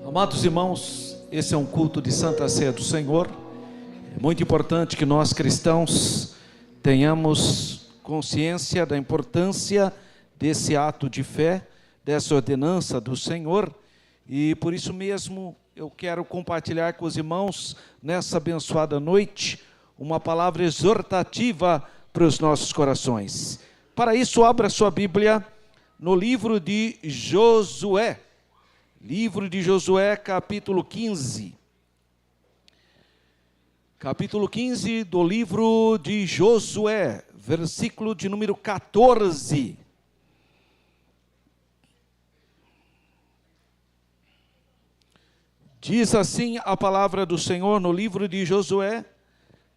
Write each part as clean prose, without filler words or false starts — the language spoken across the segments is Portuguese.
Amados irmãos, esse é um culto de Santa Ceia do Senhor. É muito importante que nós cristãos tenhamos consciência da importância desse ato de fé, dessa ordenança do Senhor, e por isso mesmo eu quero compartilhar com os irmãos nessa abençoada noite uma palavra exortativa para os nossos corações. Para isso, abra sua Bíblia no livro de Josué. Livro de Josué, capítulo 15. Capítulo 15 do livro de Josué, versículo de número 14. Diz assim a palavra do Senhor no livro de Josué,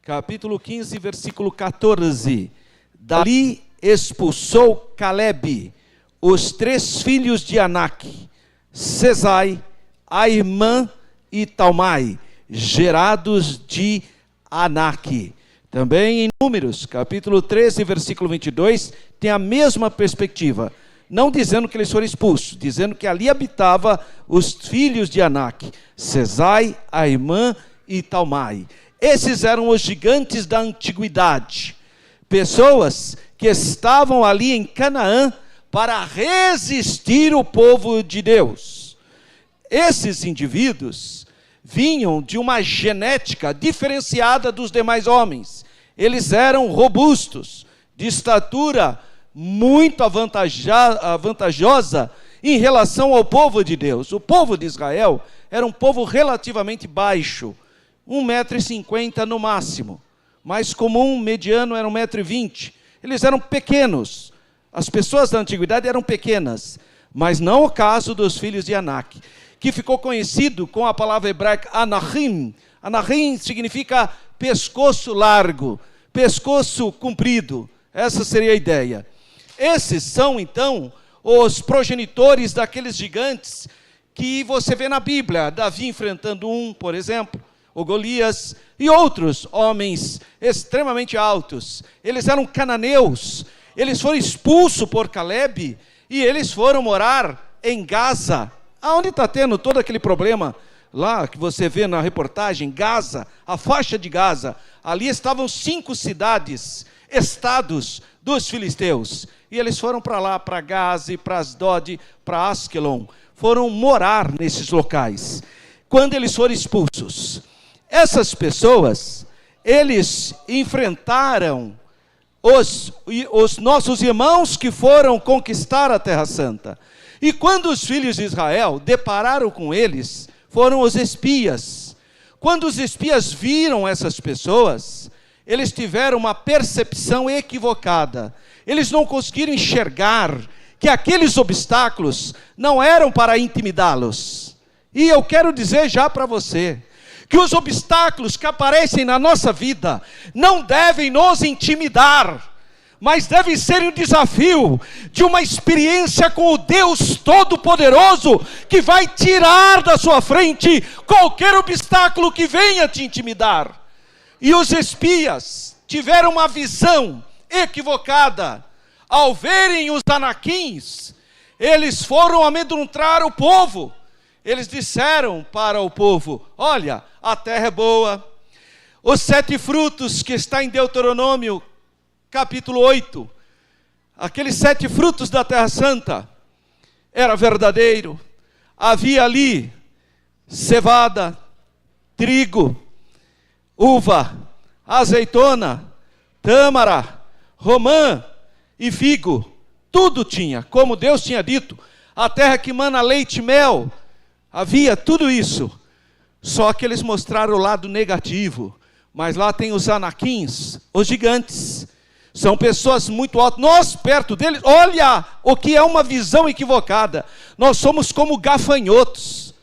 capítulo 15, versículo 14. Dali expulsou Calebe os 3 filhos de Anak, Sesai, Aimã e Talmai, gerados de Anak. Também em Números, capítulo 13, versículo 22, tem a mesma perspectiva. Não dizendo que eles foram expulsos, dizendo que ali habitava os filhos de Anak, Sesai, Aimã e Talmai. Esses eram os gigantes da antiguidade, pessoas que estavam ali em Canaã para resistir o povo de Deus. Esses indivíduos vinham de uma genética diferenciada dos demais homens. Eles eram robustos, de estatura muito avantajosa em relação ao povo de Deus. O povo de Israel era um povo relativamente baixo, 1,50 m no máximo. Mais comum, mediano, era 1,20 m. Eles eram pequenos. As pessoas da antiguidade eram pequenas, mas não o caso dos filhos de Anak, que ficou conhecido com a palavra hebraica Anahim. Anahim significa pescoço largo, pescoço comprido. Essa seria a ideia. Esses são, então, os progenitores daqueles gigantes que você vê na Bíblia. Davi enfrentando um, por exemplo, o Golias, e outros homens extremamente altos. Eles eram cananeus. Eles foram expulsos por Calebe e eles foram morar em Gaza, aonde está tendo todo aquele problema lá que você vê na reportagem, Gaza, a faixa de Gaza. Ali estavam 5 cidades, estados dos filisteus, e eles foram para lá, para Gaza, para Asdod, para Askelon, foram morar nesses locais. Quando eles foram expulsos, essas pessoas, eles enfrentaram os nossos irmãos que foram conquistar a Terra Santa. E quando os filhos de Israel depararam com eles, foram os espias. Quando os espias viram essas pessoas, eles tiveram uma percepção equivocada. Eles não conseguiram enxergar que aqueles obstáculos não eram para intimidá-los. E eu quero dizer já para você, que os obstáculos que aparecem na nossa vida não devem nos intimidar, mas devem ser um desafio de uma experiência com o Deus Todo-Poderoso, que vai tirar da sua frente qualquer obstáculo que venha te intimidar. E os espias tiveram uma visão equivocada. Ao verem os anaquins, eles foram amedrontar o povo. Eles disseram para o povo: olha, a terra é boa. Os 7 frutos que está em Deuteronômio, capítulo 8, aqueles 7 frutos da terra santa, era verdadeiro. Havia ali cevada, trigo, uva, azeitona, tâmara, romã e figo. Tudo tinha, como Deus tinha dito. A terra que mana leite e mel. Havia tudo isso, só que eles mostraram o lado negativo. Mas lá tem os anaquins, os gigantes. São pessoas muito altas. Nós, perto deles, olha o que é uma visão equivocada. Nós somos como gafanhotos.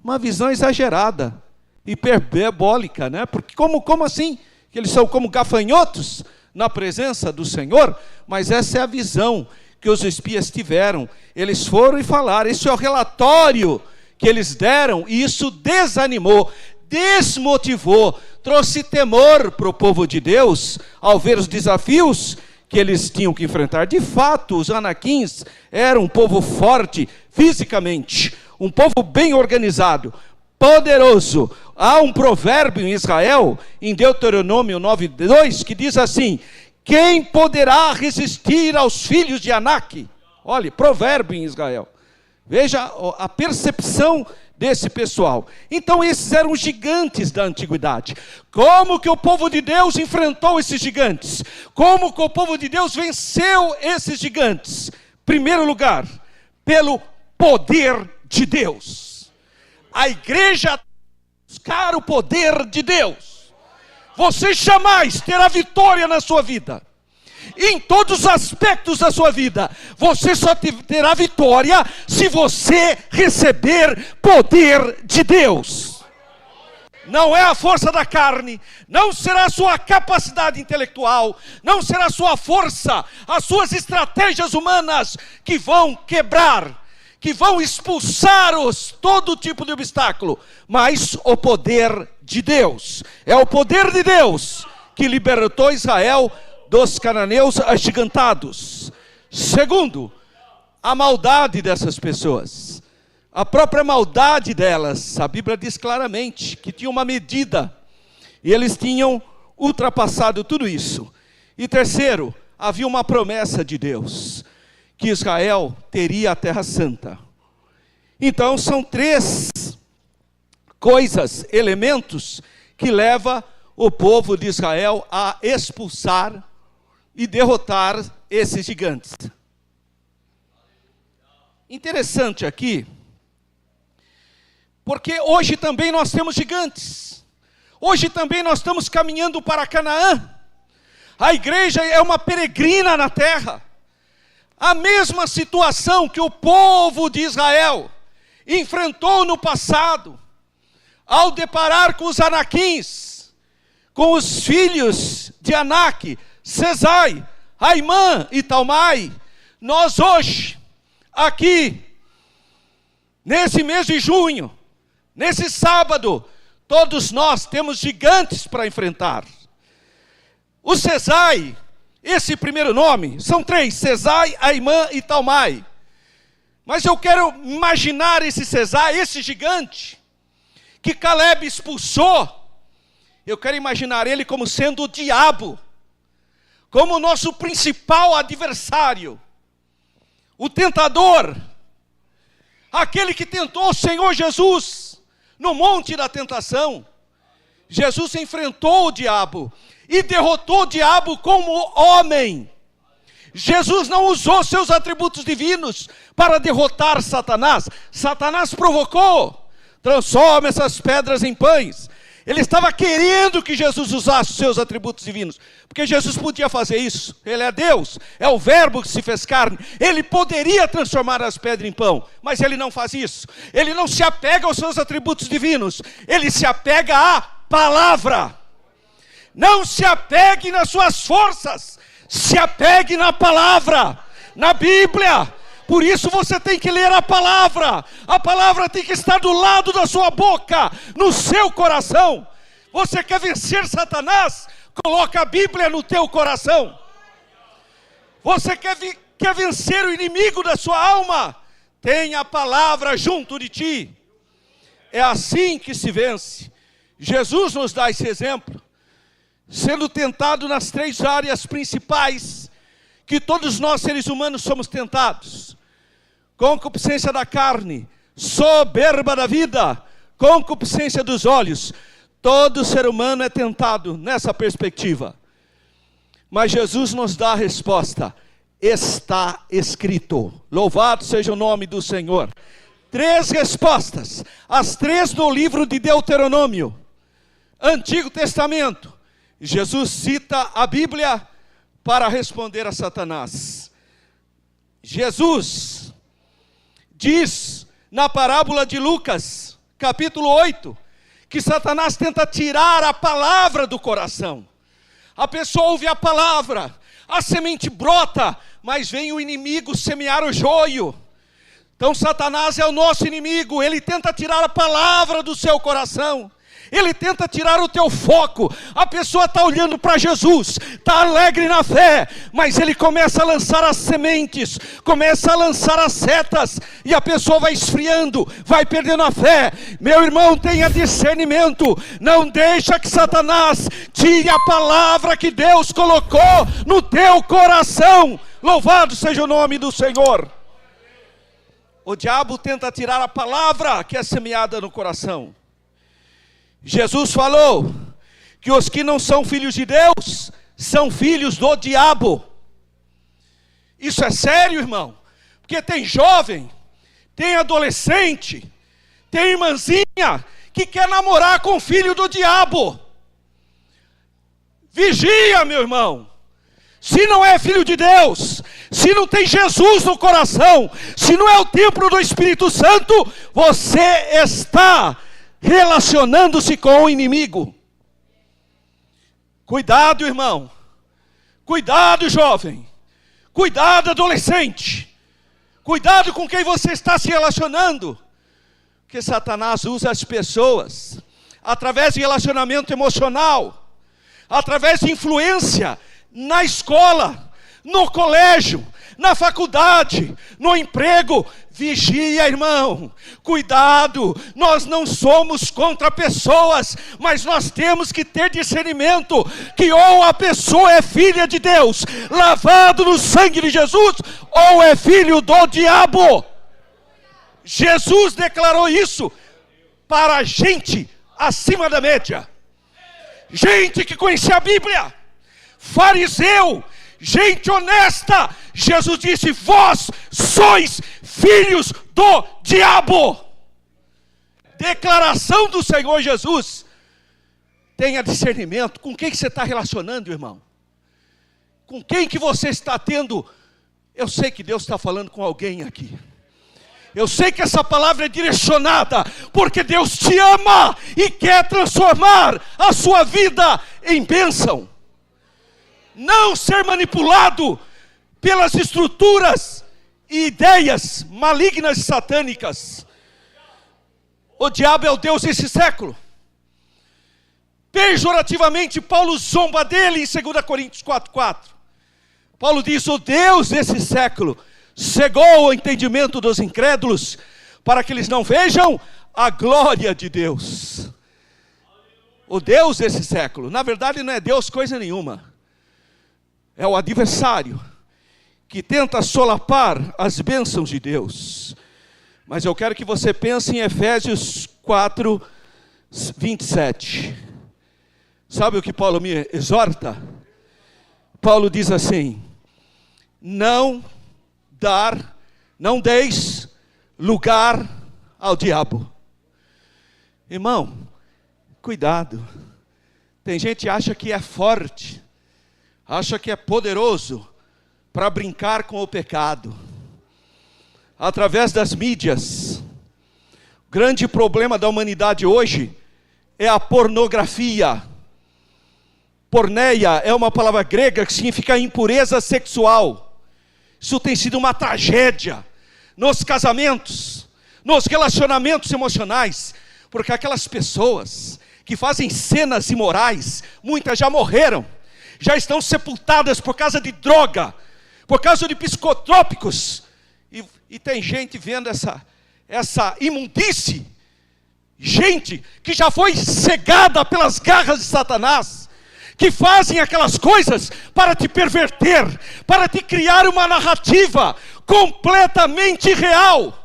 Uma visão exagerada, hiperbólica, né? Porque como assim? Que eles são como gafanhotos na presença do Senhor? Mas essa é a visão que os espias tiveram. Eles foram e falaram. Esse é o relatório que eles deram, e isso desanimou, desmotivou, trouxe temor para o povo de Deus, ao ver os desafios que eles tinham que enfrentar. De fato, os anaquins eram um povo forte fisicamente. um povo bem organizado, poderoso. Há um provérbio em Israel, em Deuteronômio 9:2, que diz assim: quem poderá resistir aos filhos de Anak? Olha, provérbio em Israel. Veja a percepção desse pessoal. Então esses eram os gigantes da antiguidade. Como que o povo de Deus enfrentou esses gigantes? Como que o povo de Deus venceu esses gigantes? Primeiro lugar, pelo poder de Deus. A igreja buscar o poder de Deus. Você jamais terá vitória na sua vida. Em todos os aspectos da sua vida, você só terá vitória se você receber poder de Deus. Não é a força da carne, não será a sua capacidade intelectual, não será a sua força, as suas estratégias humanas que vão quebrar, que vão expulsar todo tipo de obstáculo, mas o poder de Deus. É o poder de Deus que libertou Israel dos cananeus agigantados. Segundo, a maldade dessas pessoas. A própria maldade delas, a Bíblia diz claramente que tinha uma medida, e eles tinham ultrapassado tudo isso. E terceiro, havia uma promessa de Deus, que Israel teria a Terra Santa. Então são três coisas, elementos, que levam o povo de Israel a expulsar e derrotar esses gigantes. Interessante aqui, porque hoje também nós temos gigantes. Hoje também nós estamos caminhando para Canaã. A igreja é uma peregrina na terra. A mesma situação que o povo de Israel enfrentou no passado, ao deparar com os anaquins, com os filhos de Anak, Sesai, Aimã e Talmai. Nós hoje, aqui, nesse mês de junho, nesse sábado, todos nós temos gigantes para enfrentar. O Sesai, esse primeiro nome, são três: Sesai, Aimã e Talmai. Mas eu quero imaginar esse Sesai, esse gigante, que Caleb expulsou. Eu quero imaginar ele como sendo o diabo, como o nosso principal adversário, o tentador, aquele que tentou o Senhor Jesus no monte da tentação. Jesus enfrentou o diabo e derrotou o diabo como homem. Jesus não usou seus atributos divinos para derrotar Satanás. Satanás provocou: transforma essas pedras em pães. Ele estava querendo que Jesus usasse os seus atributos divinos, porque Jesus podia fazer isso. Ele é Deus, é o verbo que se fez carne. Ele poderia transformar as pedras em pão, mas ele não faz isso. Ele não se apega aos seus atributos divinos, ele se apega à palavra. Não se apegue nas suas forças, se apegue na palavra, na Bíblia. Por isso você tem que ler a palavra tem que estar do lado da sua boca, no seu coração. Você quer vencer Satanás? Coloca a Bíblia no teu coração. Você quer vencer o inimigo da sua alma? Tenha a palavra junto de ti. É assim que se vence. Jesus nos dá esse exemplo, sendo tentado nas três áreas principais que todos nós seres humanos somos tentados: concupiscência da carne, soberba da vida, concupiscência dos olhos. Todo ser humano é tentado nessa perspectiva. Mas Jesus nos dá a resposta: está escrito. Louvado seja o nome do Senhor. Três respostas, as três no livro de Deuteronômio, Antigo Testamento. Jesus cita a Bíblia para responder a Satanás. Jesus diz na parábola de Lucas, capítulo 8, que Satanás tenta tirar a palavra do coração. A pessoa ouve a palavra, a semente brota, mas vem o inimigo semear o joio. Então Satanás é o nosso inimigo, ele tenta tirar a palavra do seu coração. Ele tenta tirar o teu foco. A pessoa está olhando para Jesus, está alegre na fé, mas ele começa a lançar as sementes, começa a lançar as setas, e a pessoa vai esfriando, vai perdendo a fé. Meu irmão, tenha discernimento. Não deixa que Satanás tire a palavra que Deus colocou no teu coração. Louvado seja o nome do Senhor. O diabo tenta tirar a palavra que é semeada no coração. Jesus falou que os que não são filhos de Deus são filhos do diabo. Isso é sério, irmão, porque tem jovem, tem adolescente, tem irmãzinha que quer namorar com o filho do diabo. Vigia, meu irmão. Se não é filho de Deus, se não tem Jesus no coração, se não é o templo do Espírito Santo, você está relacionando-se com o inimigo. Cuidado, irmão. Cuidado, jovem. Cuidado, adolescente. Cuidado com quem você está se relacionando. Porque Satanás usa as pessoas através de relacionamento emocional, através de influência na escola, no colégio, na faculdade, no emprego. Vigia, irmão, cuidado. Nós não somos contra pessoas, mas nós temos que ter discernimento que ou a pessoa é filha de Deus, lavado no sangue de Jesus, ou é filho do diabo. Jesus declarou isso para gente acima da média, gente que conhecia a Bíblia, fariseu, gente honesta. Jesus disse: vós sois filhos do diabo. Declaração do Senhor Jesus. Tenha discernimento. Com quem que você está relacionando, irmão? Com quem que você está tendo? Eu sei que Deus está falando com alguém aqui. Eu sei que essa palavra é direcionada, porque Deus te ama e quer transformar a sua vida em bênção. Não ser manipulado pelas estruturas e ideias malignas e satânicas. O diabo é o Deus desse século. Pejorativamente, Paulo zomba dele em 2 Coríntios 4:4. Paulo diz: o Deus desse século cegou o entendimento dos incrédulos, para que eles não vejam a glória de Deus. O Deus desse século, na verdade não é Deus coisa nenhuma. É o adversário que tenta solapar as bênçãos de Deus. Mas eu quero que você pense em Efésios 4:27. Sabe o que Paulo me exorta? Paulo diz assim: não deis lugar ao diabo. Irmão, cuidado. Tem gente que acha que é forte, acha que é poderoso para brincar com o pecado. Através das mídias, o grande problema da humanidade hoje é a pornografia. Porneia é uma palavra grega que significa impureza sexual. Isso tem sido uma tragédia nos casamentos, nos relacionamentos emocionais, porque aquelas pessoas que fazem cenas imorais, muitas já morreram, já estão sepultadas por causa de droga, por causa de psicotrópicos, e tem gente vendo essa imundície, gente que já foi cegada pelas garras de Satanás, que fazem aquelas coisas para te perverter, para te criar uma narrativa completamente real.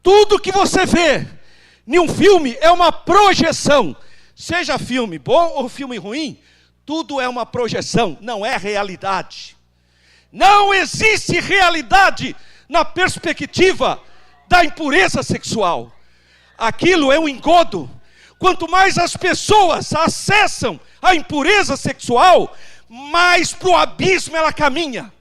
Tudo que você vê em um filme é uma projeção, seja filme bom ou filme ruim, tudo é uma projeção, não é realidade. Não existe realidade na perspectiva da impureza sexual. Aquilo é um engodo. Quanto mais as pessoas acessam a impureza sexual, mais para o abismo ela caminha.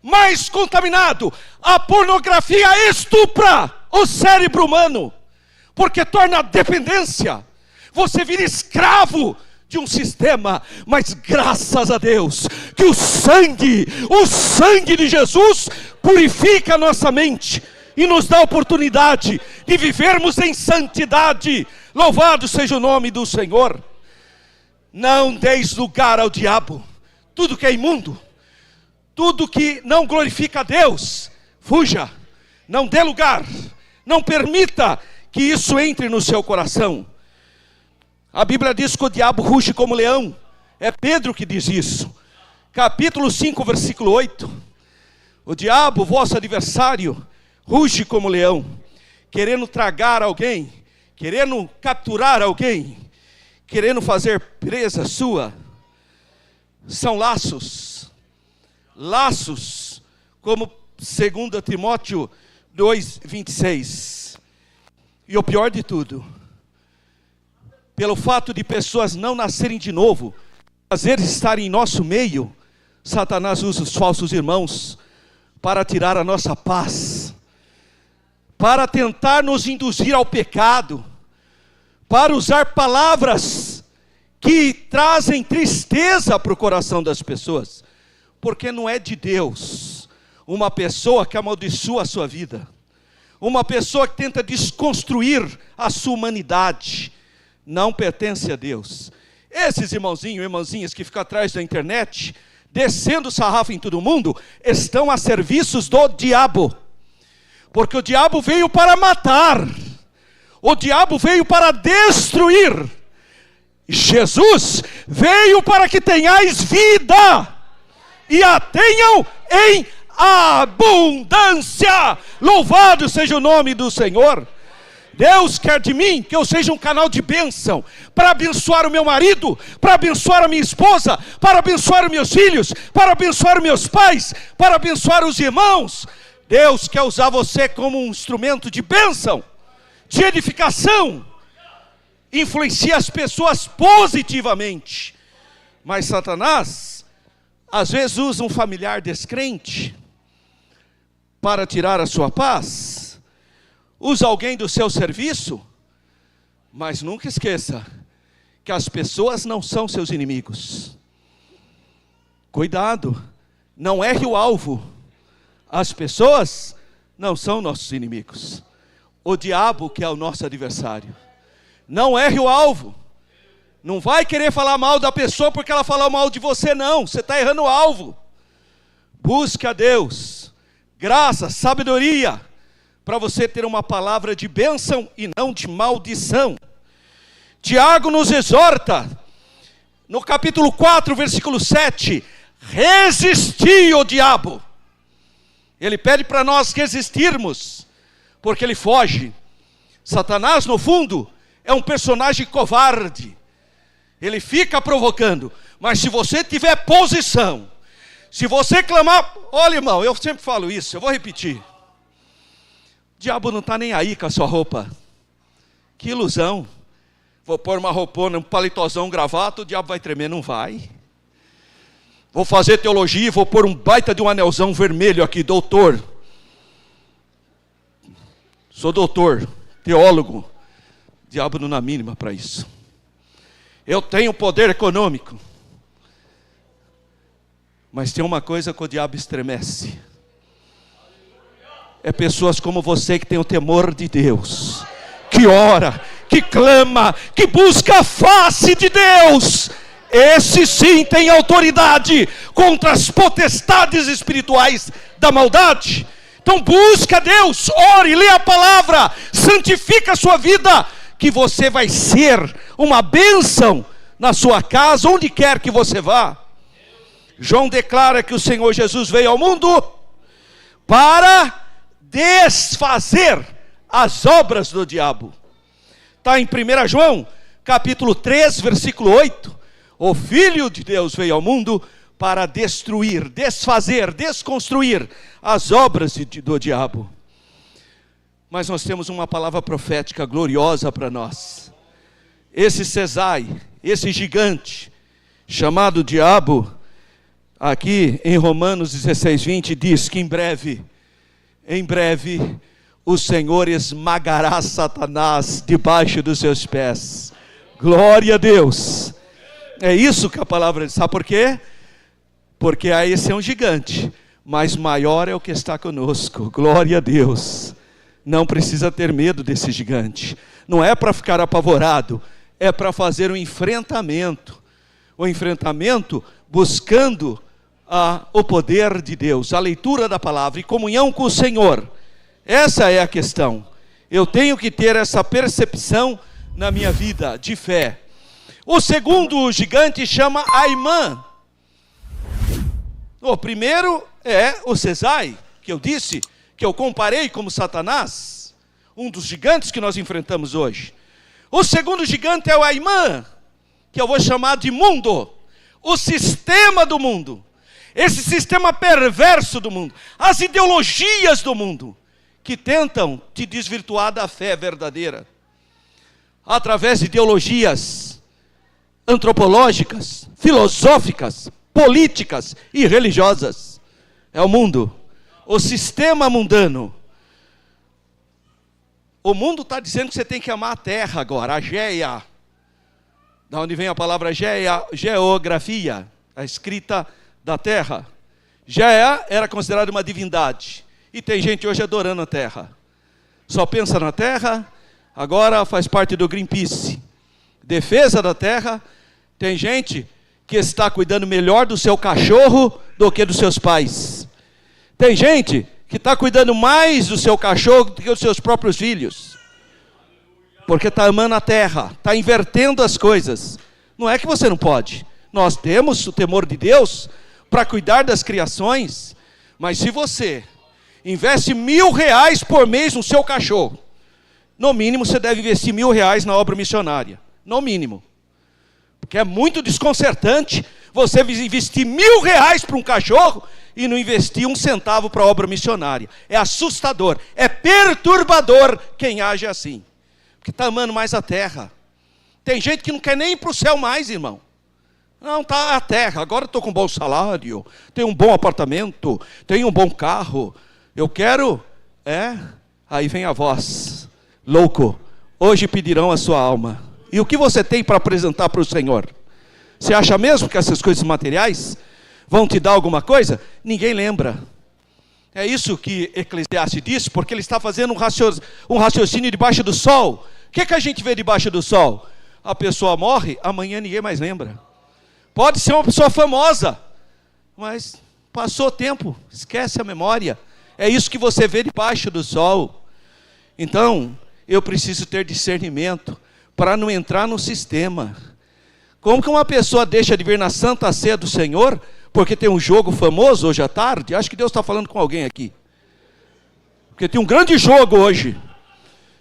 Mais contaminado. A pornografia estupra o cérebro humano, porque torna dependência. Você vira escravo de um sistema, mas graças a Deus, que o sangue de Jesus purifica a nossa mente, e nos dá a oportunidade de vivermos em santidade. Louvado seja o nome do Senhor. Não deis lugar ao diabo. Tudo que é imundo, tudo que não glorifica a Deus, fuja. Não dê lugar. Não permita que isso entre no seu coração. A Bíblia diz que o diabo ruge como leão. É Pedro que diz isso. Capítulo 5, versículo 8. O diabo, vosso adversário, ruge como leão, querendo tragar alguém, querendo capturar alguém, querendo fazer presa sua. São laços, como 2 Timóteo 2:26. E o pior de tudo, pelo fato de pessoas não nascerem de novo, às vezes estarem em nosso meio, Satanás usa os falsos irmãos para tirar a nossa paz, para tentar nos induzir ao pecado, para usar palavras que trazem tristeza para o coração das pessoas, porque não é de Deus uma pessoa que amaldiçoa a sua vida, uma pessoa que tenta desconstruir a sua humanidade, não pertence a Deus. Esses irmãozinhos e irmãzinhas que ficam atrás da internet, descendo o sarrafo em todo mundo, estão a serviços do diabo, porque o diabo veio para matar, o diabo veio para destruir, Jesus veio para que tenhais vida, e a tenham em abundância. Louvado seja o nome do Senhor. Deus quer de mim que eu seja um canal de bênção, para abençoar o meu marido, para abençoar a minha esposa, para abençoar os meus filhos, para abençoar os meus pais, para abençoar os irmãos. Deus quer usar você como um instrumento de bênção, de edificação, influencia as pessoas positivamente. Mas Satanás, às vezes usa um familiar descrente, para tirar a sua paz, usa alguém do seu serviço, mas nunca esqueça que as pessoas não são seus inimigos. Cuidado, não erre o alvo. As pessoas não são nossos inimigos. O diabo que é o nosso adversário. Não erre o alvo. Não vai querer falar mal da pessoa porque ela falou mal de você, não. Você está errando o alvo. Busque a Deus graça, sabedoria, para você ter uma palavra de bênção e não de maldição. Tiago nos exorta, no capítulo 4, versículo 7, resisti ao diabo. Ele pede para nós resistirmos, porque ele foge. Satanás, no fundo, é um personagem covarde. Ele fica provocando, mas se você tiver posição, se você clamar, olha irmão, eu sempre falo isso, eu vou repetir. O diabo não está nem aí com a sua roupa. Que ilusão. Vou pôr uma roupona, um paletozão, um gravata, o diabo vai tremer, não vai. Vou fazer teologia, vou pôr um baita de um anelzão vermelho aqui, doutor. Sou doutor, teólogo. O diabo não dá mínima para isso. Eu tenho poder econômico. Mas tem uma coisa que o diabo estremece. É pessoas como você que tem o temor de Deus, que ora, que clama, que busca a face de Deus. Esse sim tem autoridade contra as potestades espirituais da maldade. Então busca Deus, ore, lê a palavra, santifica a sua vida, que você vai ser uma bênção na sua casa, onde quer que você vá. João declara que o Senhor Jesus veio ao mundo para desfazer as obras do diabo. Está em 1 João, capítulo 3, versículo 8. O Filho de Deus veio ao mundo para destruir, desfazer, desconstruir as obras do diabo. Mas nós temos uma palavra profética gloriosa para nós. Esse Cesai, esse gigante, chamado diabo, aqui em Romanos 16:20 diz que em breve, o Senhor esmagará Satanás debaixo dos seus pés. Glória a Deus. É isso que a palavra diz. Sabe por quê? Porque esse é um gigante, mas maior é o que está conosco. Glória a Deus. não precisa ter medo desse gigante. Não é para ficar apavorado, é para fazer um enfrentamento. O enfrentamento buscando o poder de Deus, a leitura da palavra e comunhão com o Senhor. Essa é a questão. Eu tenho que ter essa percepção na minha vida de fé. O segundo gigante chama Aimã. O primeiro é o Cesai, que eu disse, que eu comparei como Satanás, um dos gigantes que nós enfrentamos hoje. O segundo gigante é o Aimã, que eu vou chamar de mundo, o sistema do mundo, esse sistema perverso do mundo, as ideologias do mundo, que tentam te desvirtuar da fé verdadeira, através de ideologias antropológicas, filosóficas, políticas e religiosas. É o mundo, o sistema mundano. O mundo está dizendo que você tem que amar a terra agora, a Geia. Da onde vem a palavra Geia? Geografia, a escrita da terra. Geia era considerada uma divindade. E tem gente hoje adorando a terra. Só pensa na terra, agora faz parte do Greenpeace. Defesa da terra. Tem gente que está cuidando melhor do seu cachorro do que dos seus pais. Tem gente que está cuidando mais do seu cachorro do que dos seus próprios filhos. Porque está amando a terra, está invertendo as coisas. Não é que você não pode. Nós temos o temor de Deus para cuidar das criações. Mas se você investe R$1.000 por mês no seu cachorro, no mínimo você deve investir R$1.000 na obra missionária. No mínimo. Porque é muito desconcertante você investir R$1.000 para um cachorro e não investir 1 centavo para a obra missionária. É assustador, é perturbador quem age assim. Porque está amando mais a terra. Tem gente que não quer nem ir para o céu mais, irmão. Não, está a terra. Agora estou com um bom salário, tenho um bom apartamento, tenho um bom carro. Eu quero, aí vem a voz. Louco, hoje pedirão a sua alma. E o que você tem para apresentar para o Senhor? Você acha mesmo que essas coisas materiais vão te dar alguma coisa? Ninguém lembra. É isso que Eclesiastes disse, porque ele está fazendo um raciocínio debaixo do sol. O que a gente vê debaixo do sol? A pessoa morre, amanhã ninguém mais lembra. Pode ser uma pessoa famosa, mas passou o tempo, esquece a memória. É isso que você vê debaixo do sol. Então, eu preciso ter discernimento para não entrar no sistema. Como que uma pessoa deixa de vir na Santa Ceia do Senhor porque tem um jogo famoso hoje à tarde? Acho que Deus está falando com alguém aqui. Porque tem um grande jogo hoje.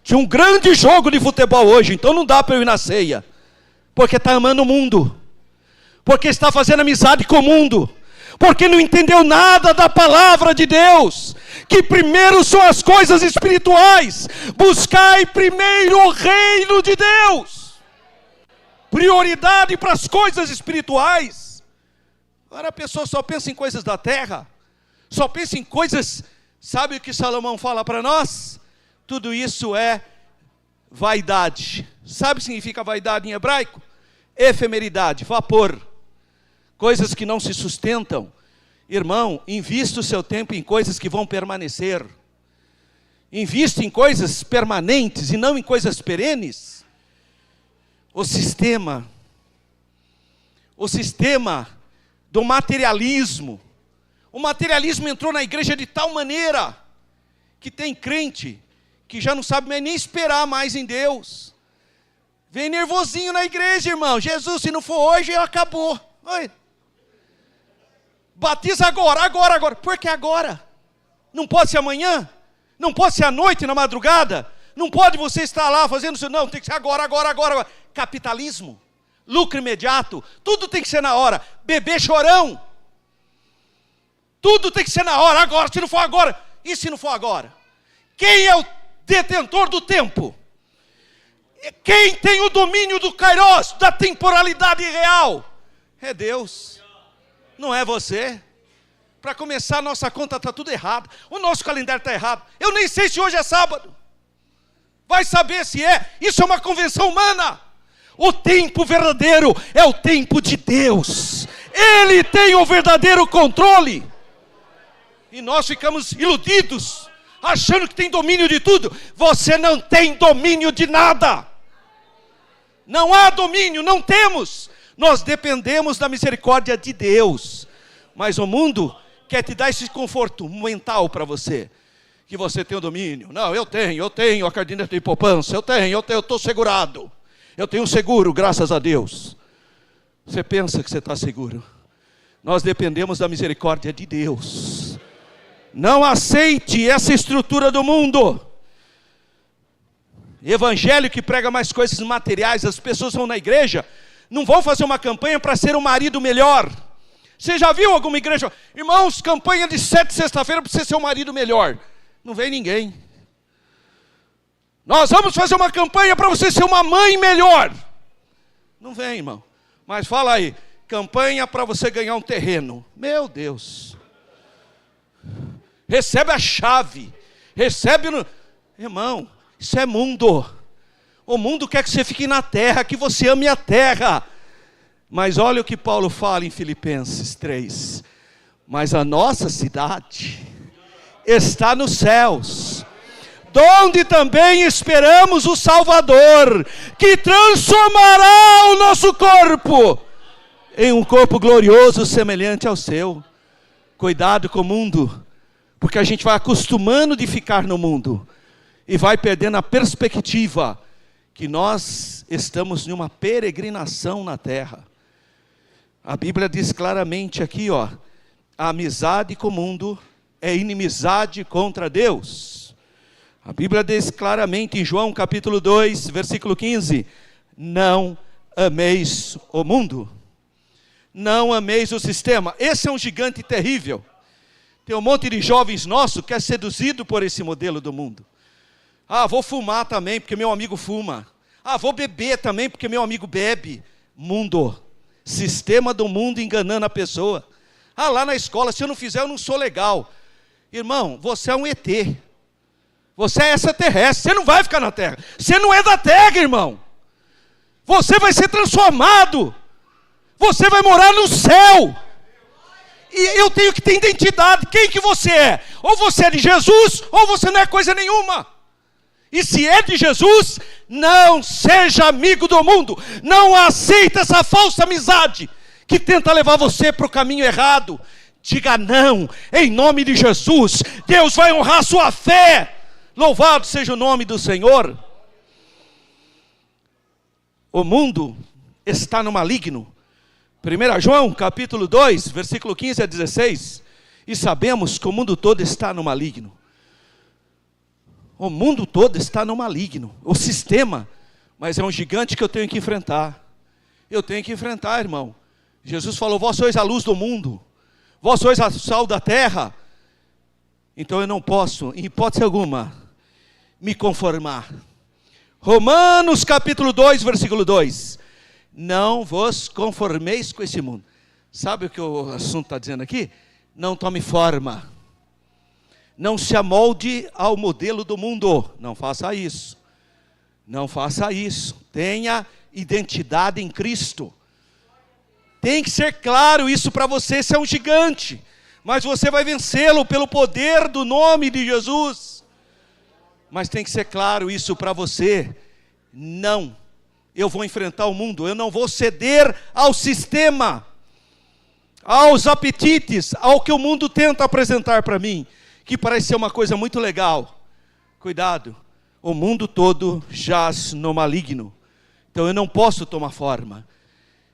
Tinha um grande jogo de futebol hoje, então não dá para eu ir na ceia. Porque está amando o mundo. Porque está fazendo amizade com o mundo. Porque não entendeu nada da palavra de Deus. Que primeiro são as coisas espirituais. Buscai primeiro o reino de Deus. Prioridade para as coisas espirituais. Agora a pessoa só pensa em coisas da terra. Só pensa em coisas... Sabe o que Salomão fala para nós? Tudo isso é vaidade. Sabe o que significa vaidade em hebraico? Efemeridade, vapor. Coisas que não se sustentam. Irmão, invista o seu tempo em coisas que vão permanecer. Invista em coisas permanentes e não em coisas perenes. O sistema do materialismo. O materialismo entrou na igreja de tal maneira que tem crente que já não sabe nem esperar mais em Deus. Vem nervosinho na igreja, irmão. Jesus, se não for hoje, acabou. Oi. Batiza agora. Por que agora? Não pode ser amanhã? Não pode ser à noite, na madrugada? Não pode você estar lá fazendo isso? Não, tem que ser agora. Capitalismo, lucro imediato, tudo tem que ser na hora. Bebê chorão. Tudo tem que ser na hora, agora, se não for agora. E se não for agora? Quem é o detentor do tempo? Quem tem o domínio do kairos, da temporalidade real? É Deus. Não é você. Para começar, a nossa conta está tudo errado. O nosso calendário está errado. Eu nem sei se hoje é sábado. Vai saber se é. Isso é uma convenção humana. O tempo verdadeiro é o tempo de Deus. Ele tem o verdadeiro controle. E nós ficamos iludidos, achando que tem domínio de tudo. Você não tem domínio de nada. Não há domínio, não temos. Nós dependemos da misericórdia de Deus. Mas o mundo quer te dar esse conforto mental para você. Que você tem o domínio. Não, eu tenho a caderneta de poupança. Eu estou segurado. Eu tenho seguro, graças a Deus. Você pensa que você está seguro. Nós dependemos da misericórdia de Deus. Não aceite essa estrutura do mundo. Evangelho que prega mais coisas materiais. As pessoas vão na igreja, não vão fazer uma campanha para ser um marido melhor. Você já viu alguma igreja? Irmãos, campanha de 7 sexta-feira para você ser um marido melhor. Não vem ninguém. Nós vamos fazer uma campanha para você ser uma mãe melhor. Não vem, irmão. Mas fala aí, campanha para você ganhar um terreno. Meu Deus. Recebe a chave. Recebe no... Irmão, isso é mundo. O mundo quer que você fique na terra, que você ame a terra. Mas olha o que Paulo fala em Filipenses 3. Mas a nossa cidade está nos céus, donde também esperamos o Salvador, que transformará o nosso corpo em um corpo glorioso semelhante ao seu. Cuidado com o mundo, porque a gente vai acostumando de ficar no mundo e vai perdendo a perspectiva que nós estamos em uma peregrinação na terra. A Bíblia diz claramente aqui, ó, a amizade com o mundo é inimizade contra Deus. A Bíblia diz claramente em João capítulo 2, versículo 15, não ameis o mundo, não ameis o sistema. Esse é um gigante terrível. Tem um monte de jovens nossos que é seduzido por esse modelo do mundo. Ah, vou fumar também porque meu amigo fuma. Ah, vou beber também porque meu amigo bebe. Mundo, sistema do mundo enganando a pessoa. Ah, lá na escola, se eu não fizer eu não sou legal. Irmão, você é um ET. Você é extraterrestre, você não vai ficar na terra. Você não é da terra, irmão. Você vai ser transformado. Você vai morar no céu. E eu tenho que ter identidade. Quem que você é? Ou você é de Jesus, ou você não é coisa nenhuma. E se é de Jesus, não seja amigo do mundo. Não aceita essa falsa amizade que tenta levar você para o caminho errado. Diga não, em nome de Jesus. Deus vai honrar sua fé. Louvado seja o nome do Senhor. O mundo está no maligno. 1 João capítulo 2, versículo 15 a 16. E sabemos que o mundo todo está no maligno. O mundo todo está no maligno. O sistema. Mas é um gigante que eu tenho que enfrentar. Eu tenho que enfrentar, irmão. Jesus falou, vós sois a luz do mundo. Vós sois a sal da terra. Então eu não posso, em hipótese alguma, me conformar. Romanos capítulo 2, versículo 2. Não vos conformeis com esse mundo. Sabe o que o assunto está dizendo aqui? Não tome forma. Não se amolde ao modelo do mundo. Não faça isso. Não faça isso. Tenha identidade em Cristo. Tem que ser claro isso para você. Você é um gigante. Mas você vai vencê-lo pelo poder do nome de Jesus. Mas tem que ser claro isso para você. Não. Eu vou enfrentar o mundo. Eu não vou ceder ao sistema. Aos apetites. Ao que o mundo tenta apresentar para mim. Que parece ser uma coisa muito legal. Cuidado. O mundo todo jaz no maligno. Então eu não posso tomar forma.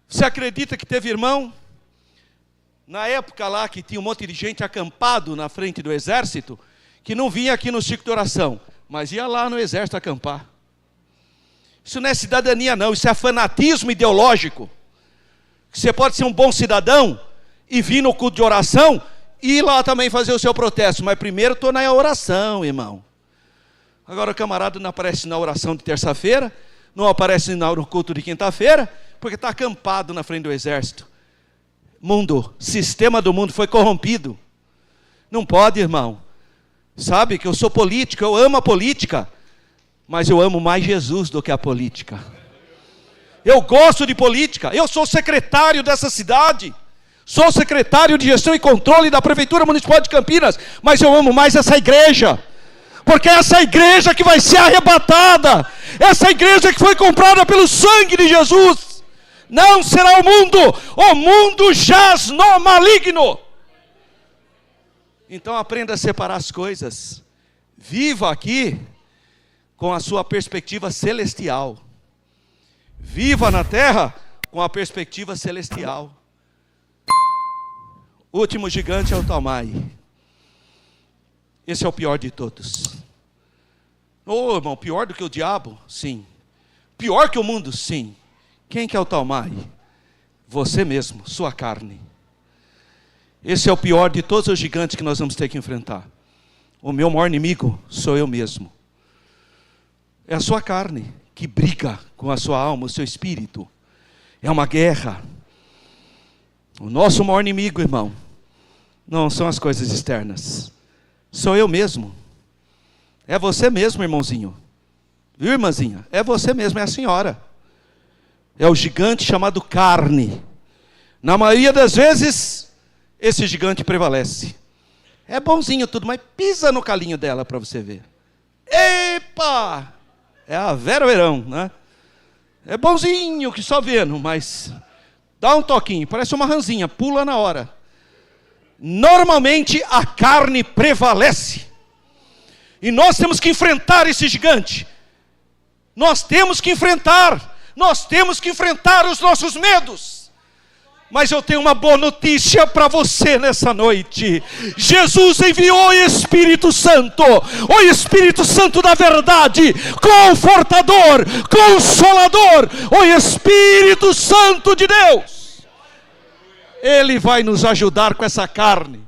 Você acredita que teve irmão? Na época lá que tinha um monte de gente acampado na frente do exército, que não vinha aqui no ciclo de oração, mas ia lá no exército acampar. Isso não é cidadania não, isso é fanatismo ideológico. Você pode ser um bom cidadão e vir no culto de oração e ir lá também fazer o seu protesto, mas primeiro estou na oração, irmão. Agora o camarada não aparece na oração de terça-feira, não aparece no culto de quinta-feira, porque está acampado na frente do exército. Mundo, sistema do mundo foi corrompido. Não pode, irmão. Sabe que eu sou político, eu amo a política, mas eu amo mais Jesus do que a política. Eu gosto de política, eu sou secretário dessa cidade, sou secretário de gestão e controle da Prefeitura Municipal de Campinas, mas eu amo mais essa igreja. porque essa igreja que vai ser arrebatada, essa igreja que foi comprada pelo sangue de Jesus, não será o mundo jaz no maligno. Então aprenda a separar as coisas, viva aqui com a sua perspectiva celestial, viva na terra com a perspectiva celestial. O último gigante é o Talmai. Esse é o pior de todos. Ô, irmão, pior do que o diabo? Sim. Pior que o mundo? Sim. Quem que é o Talmai? Você mesmo, sua carne. Esse é o pior de todos os gigantes que nós vamos ter que enfrentar. O meu maior inimigo sou eu mesmo. É a sua carne que briga com a sua alma, o seu espírito. É uma guerra. O nosso maior inimigo, irmão, não são as coisas externas. Sou eu mesmo. É você mesmo, irmãozinho. Viu, irmãzinha? É você mesmo, é a senhora. É o gigante chamado carne. Na maioria das vezes, esse gigante prevalece. É bonzinho tudo, mas pisa no calinho dela para você ver. Epa! É a Vera Verão, né? É bonzinho que só vendo, mas dá um toquinho, parece uma ranzinha, pula na hora. Normalmente a carne prevalece. E nós temos que enfrentar esse gigante. Nós temos que enfrentar os nossos medos. Mas eu tenho uma boa notícia para você nessa noite. Jesus enviou o Espírito Santo da verdade, confortador, consolador, o Espírito Santo de Deus. Ele vai nos ajudar com essa carne.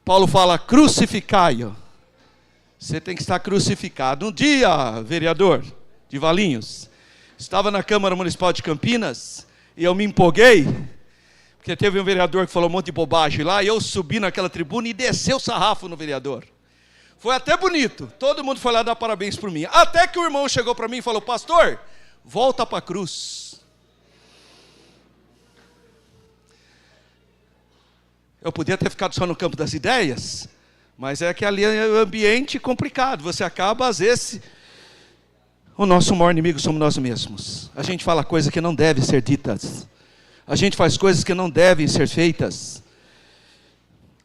Paulo fala, crucificai-o. Você tem que estar crucificado. Um dia, vereador de Valinhos, estava na Câmara Municipal de Campinas, e eu me empolguei, porque teve um vereador que falou um monte de bobagem lá, e eu subi naquela tribuna e desci o sarrafo no vereador. Foi até bonito, todo mundo foi lá dar parabéns por mim. Até que o irmão chegou para mim e falou, pastor, volta para a cruz. Eu podia ter ficado só no campo das ideias, mas é que ali é um ambiente complicado, você acaba às vezes... O nosso maior inimigo somos nós mesmos. A gente fala coisas que não devem ser ditas. A gente faz coisas que não devem ser feitas.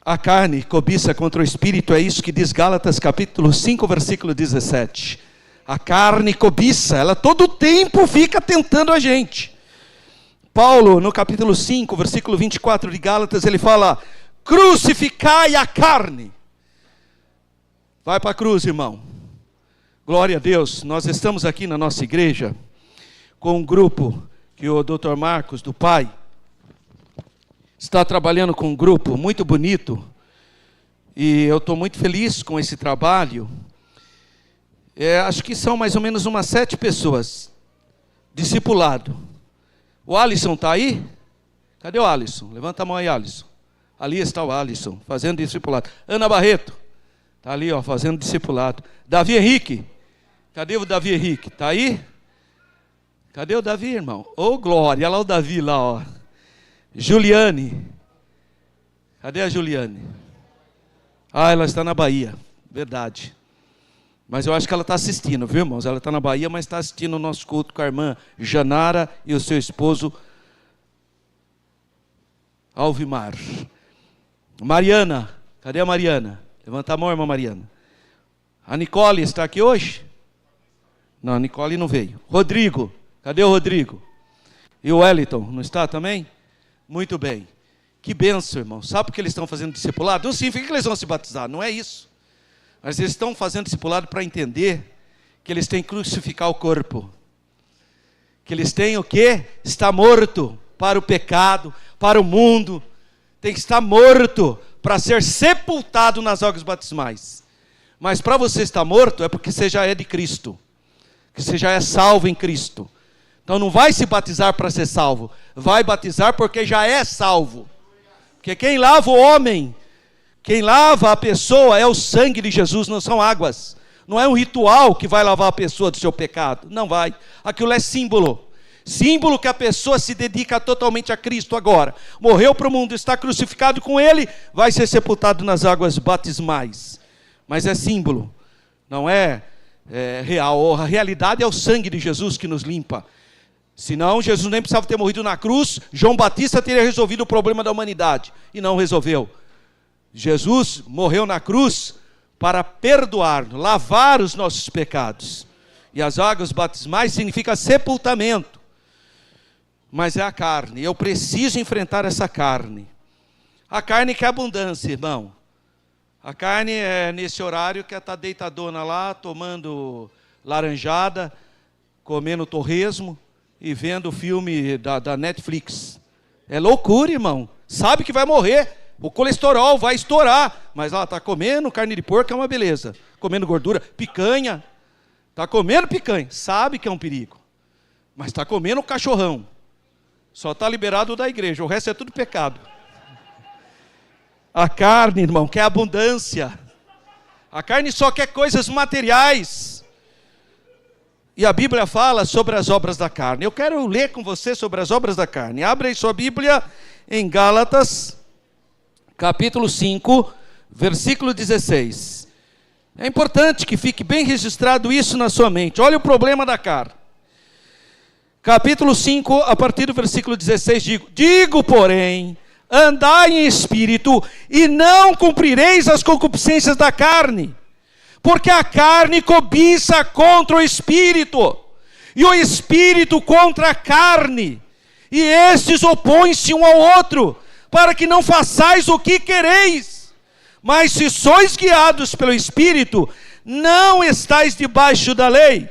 A carne cobiça contra o espírito, é isso que diz Gálatas capítulo 5, versículo 17. A carne cobiça, ela todo tempo fica tentando a gente. Paulo, no capítulo 5, versículo 24 de Gálatas, ele fala, crucificai a carne. Vai para a cruz, irmão. Glória a Deus, nós estamos aqui na nossa igreja com um grupo que o Dr. Marcos, do Pai, está trabalhando com um grupo muito bonito e eu estou muito feliz com esse trabalho. Acho que são mais ou menos umas 7 pessoas, discipulado. O Alisson está aí? Cadê o Alisson? Levanta a mão aí, Alisson. Ali está o Alisson, fazendo discipulado. Ana Barreto, está ali, ó, fazendo discipulado. Davi Henrique. Cadê o Davi Henrique? Está aí? Cadê o Davi, irmão? Ô, glória, olha lá o Davi lá, ó. Juliane. Cadê a Juliane? Ah, ela está na Bahia, verdade. Mas eu acho que ela está assistindo, viu, irmãos? Ela está na Bahia, mas está assistindo o nosso culto com a irmã Janara e o seu esposo Alvimar. Mariana, cadê a Mariana? Levanta a mão, irmã Mariana. A Nicole está aqui hoje? Não, a Nicole não veio. Rodrigo, cadê o Rodrigo? E o Wellington, não está também? Muito bem. Que bênção, irmão. Sabe por que eles estão fazendo discipulado? Não significa que eles vão se batizar, não é isso. Mas eles estão fazendo discipulado para entender que eles têm que crucificar o corpo. Que eles têm o quê? Está morto para o pecado, para o mundo. Tem que estar morto para ser sepultado nas águas batismais. Mas para você estar morto é porque você já é de Cristo. Que você já é salvo em Cristo. Então não vai se batizar para ser salvo. Vai batizar porque já é salvo. Porque quem lava o homem, quem lava a pessoa é o sangue de Jesus, não são águas. Não é um ritual que vai lavar a pessoa do seu pecado. Não vai. Aquilo é símbolo. Símbolo que a pessoa se dedica totalmente a Cristo agora. Morreu para o mundo, está crucificado com Ele, vai ser sepultado nas águas batismais. mas é símbolo, não é real. A realidade é o sangue de Jesus que nos limpa. Senão, Jesus nem precisava ter morrido na cruz, João Batista teria resolvido o problema da humanidade, e não resolveu. Jesus morreu na cruz para perdoar, lavar os nossos pecados. E as águas batismais significa sepultamento. Mas é a carne, eu preciso enfrentar essa carne. A carne que é abundância, irmão. A carne é nesse horário que está deitadona lá, tomando laranjada, comendo torresmo e vendo o filme da Netflix. É loucura, irmão. Sabe que vai morrer. O colesterol vai estourar. Mas lá está comendo carne de porco, é uma beleza. Comendo gordura, picanha. Está comendo picanha. Sabe que é um perigo. Mas está comendo cachorrão. Só está liberado da igreja. O resto é tudo pecado. A carne, irmão, quer abundância. A carne só quer coisas materiais. E a Bíblia fala sobre as obras da carne. Eu quero ler com você sobre as obras da carne. Abra aí sua Bíblia em Gálatas, capítulo 5, versículo 16. É importante que fique bem registrado isso na sua mente. Olha o problema da carne. Capítulo 5, a partir do versículo 16, digo, porém, andai em espírito e não cumprireis as concupiscências da carne, porque a carne cobiça contra o espírito, e o espírito contra a carne, e estes opõem-se um ao outro, para que não façais o que quereis. Mas se sois guiados pelo espírito, não estáis debaixo da lei.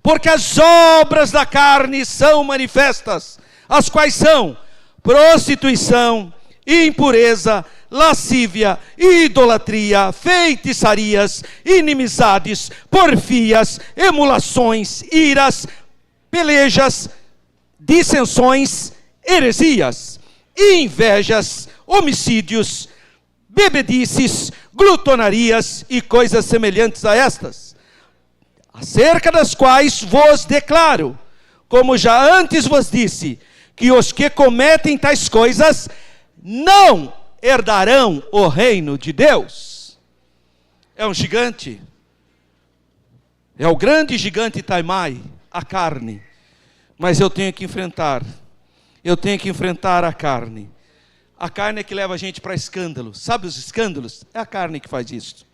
Porque as obras da carne são manifestas, as quais são prostituição, impureza, lascívia, idolatria, feitiçarias, inimizades, porfias, emulações, iras, pelejas, dissensões, heresias, invejas, homicídios, bebedices, glutonarias e coisas semelhantes a estas, acerca das quais vos declaro, como já antes vos disse, que os que cometem tais coisas não herdarão o reino de Deus. É um gigante. É o grande gigante Taimai, a carne. Mas eu tenho que enfrentar. Eu tenho que enfrentar a carne. A carne é que leva a gente para escândalo. Sabe os escândalos? É a carne que faz isso.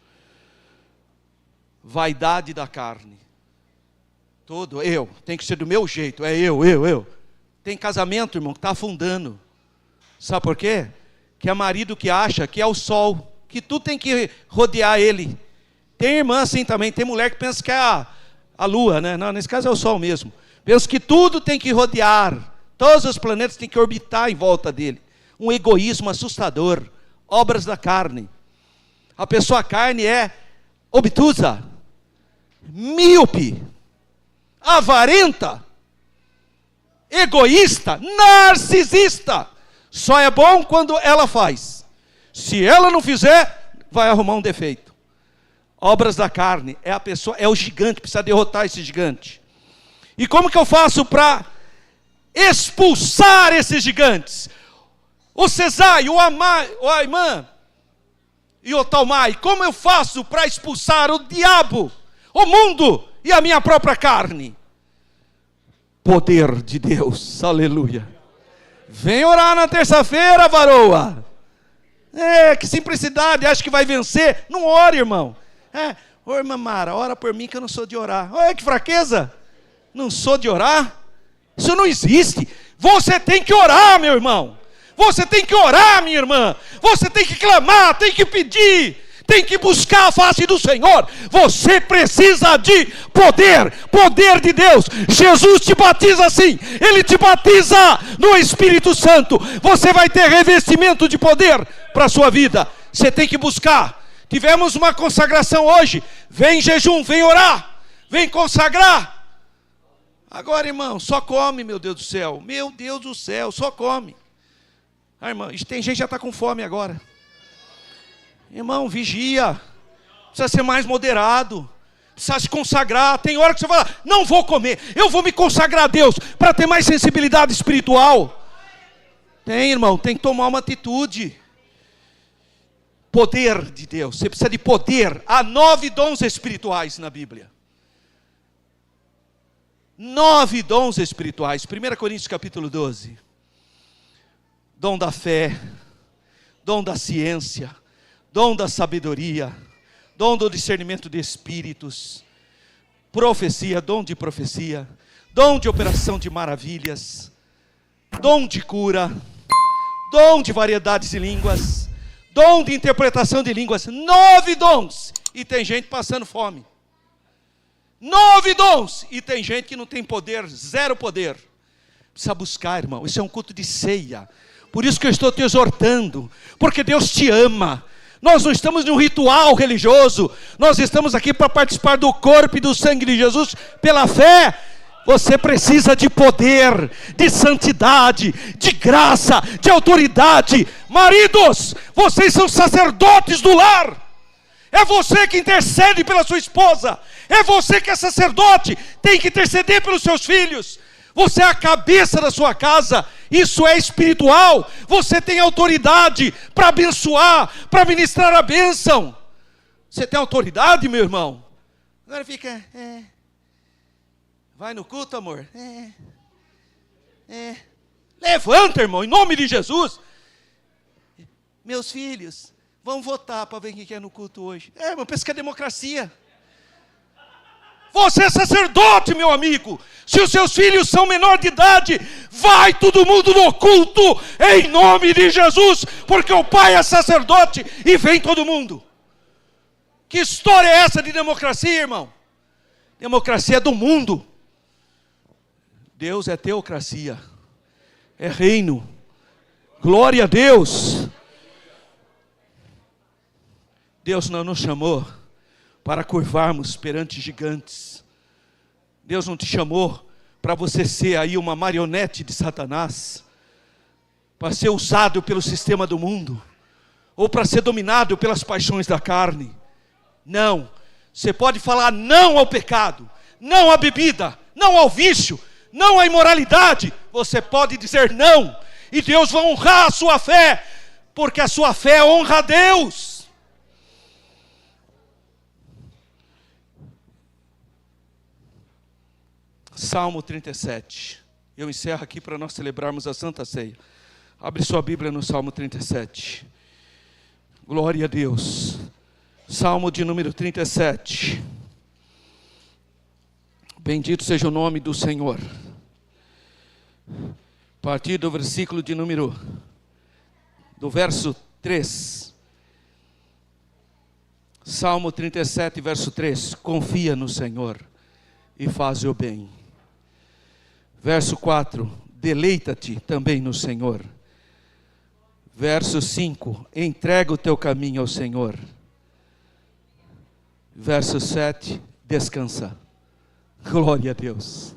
Vaidade da carne. Todo eu. Tem que ser do meu jeito. É eu. Tem casamento, irmão, que está afundando. Sabe por quê? Que é marido que acha que é o sol, que tu tem que rodear ele. Tem irmã assim também, tem mulher que pensa que é a lua, né? Não, nesse caso é o sol mesmo. Pensa que tudo tem que rodear, todos os planetas têm que orbitar em volta dele. Um egoísmo assustador, obras da carne. A pessoa carne é obtusa, míope, avarenta, egoísta, narcisista. Só é bom quando ela faz. Se ela não fizer, vai arrumar um defeito. Obras da carne, é a pessoa, é o gigante, precisa derrotar esse gigante. E como que eu faço para expulsar esses gigantes? O Cesai, o Aimã e o Talmai, como eu faço para expulsar o diabo, o mundo e a minha própria carne? Poder de Deus, aleluia. Vem orar na terça-feira, varoa. Que simplicidade, acha que vai vencer? Não ore, irmão. Ô irmã Mara, ora por mim que eu não sou de orar. Olha que fraqueza. Não sou de orar? Isso não existe. Você tem que orar, meu irmão. Você tem que orar, minha irmã. Você tem que clamar, tem que pedir. Tem que buscar a face do Senhor. Você precisa de poder. Poder de Deus. Jesus te batiza assim. Ele te batiza no Espírito Santo. Você vai ter revestimento de poder para a sua vida. Você tem que buscar. Tivemos uma consagração hoje. Vem jejum, vem orar. Vem consagrar. Agora, irmão, só come, meu Deus do céu. Meu Deus do céu, só come. Irmão, tem gente que já está com fome agora. Irmão, vigia. Precisa ser mais moderado. Precisa se consagrar. Tem hora que você fala, não vou comer. Eu vou me consagrar a Deus para ter mais sensibilidade espiritual. Tem, irmão, tem que tomar uma atitude. poder de Deus, você precisa de poder. Há 9 dons espirituais na Bíblia. 9 dons espirituais. 1 Coríntios capítulo 12. Dom da fé, dom da ciência, dom da sabedoria, dom do discernimento de espíritos, profecia, dom de profecia, dom de operação de maravilhas, dom de cura, dom de variedades de línguas, dom de interpretação de línguas. 9 dons. E tem gente passando fome. 9 dons. E tem gente que não tem poder, 0 poder. Precisa buscar, irmão. Isso é um culto de ceia. Por isso que eu estou te exortando. Porque Deus te ama. Nós não estamos num ritual religioso. Nós estamos aqui para participar do corpo e do sangue de Jesus pela fé. Você precisa de poder, de santidade, de graça, de autoridade. Maridos, vocês são sacerdotes do lar. É você que intercede pela sua esposa. É você que é sacerdote, tem que interceder pelos seus filhos. Você é a cabeça da sua casa. Isso é espiritual. Você tem autoridade para abençoar, para ministrar a bênção. Você tem autoridade, meu irmão? Agora fica... Vai no culto, amor? Levanta, irmão, em nome de Jesus. Meus filhos, vão votar para ver quem quer no culto hoje. Irmão, pensa que é democracia. Você é sacerdote, meu amigo. Se os seus filhos são menor de idade, vai todo mundo no culto, em nome de Jesus, porque o pai é sacerdote e vem todo mundo. Que história é essa de democracia, irmão? Democracia é do mundo. Deus é teocracia, é reino. Glória a Deus. Deus não nos chamou para curvarmos perante gigantes. Deus não te chamou para você ser aí uma marionete de Satanás, para ser usado pelo sistema do mundo, ou para ser dominado pelas paixões da carne. Não. Você pode falar não ao pecado, não à bebida, não ao vício, não à imoralidade. Você pode dizer não, e Deus vai honrar a sua fé, porque a sua fé honra a Deus. Salmo 37. Eu encerro aqui para nós celebrarmos a Santa Ceia. Abre sua Bíblia no Salmo 37. Glória a Deus. Salmo de número 37. Bendito seja o nome do Senhor. A partir do versículo de número, do verso 3. Salmo 37, verso 3. Confia no Senhor e faz o bem. Verso 4. Deleita-te também no Senhor. Verso 5. Entrega o teu caminho ao Senhor. Verso 7. Descansa. Glória a Deus.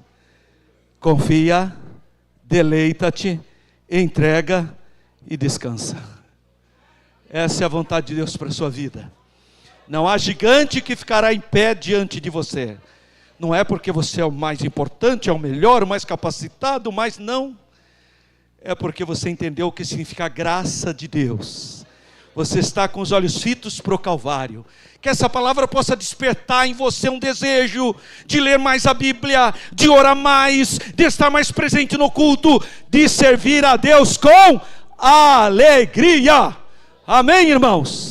Confia, deleita-te, entrega e descansa. Essa é a vontade de Deus para a sua vida. Não há gigante que ficará em pé diante de você. Não é porque você é o mais importante, é o melhor, o mais capacitado, mas não. É porque você entendeu o que significa a graça de Deus. Você está com os olhos fitos para o Calvário. Que essa palavra possa despertar em você um desejo de ler mais a Bíblia, de orar mais, de estar mais presente no culto, de servir a Deus com alegria. Amém, irmãos?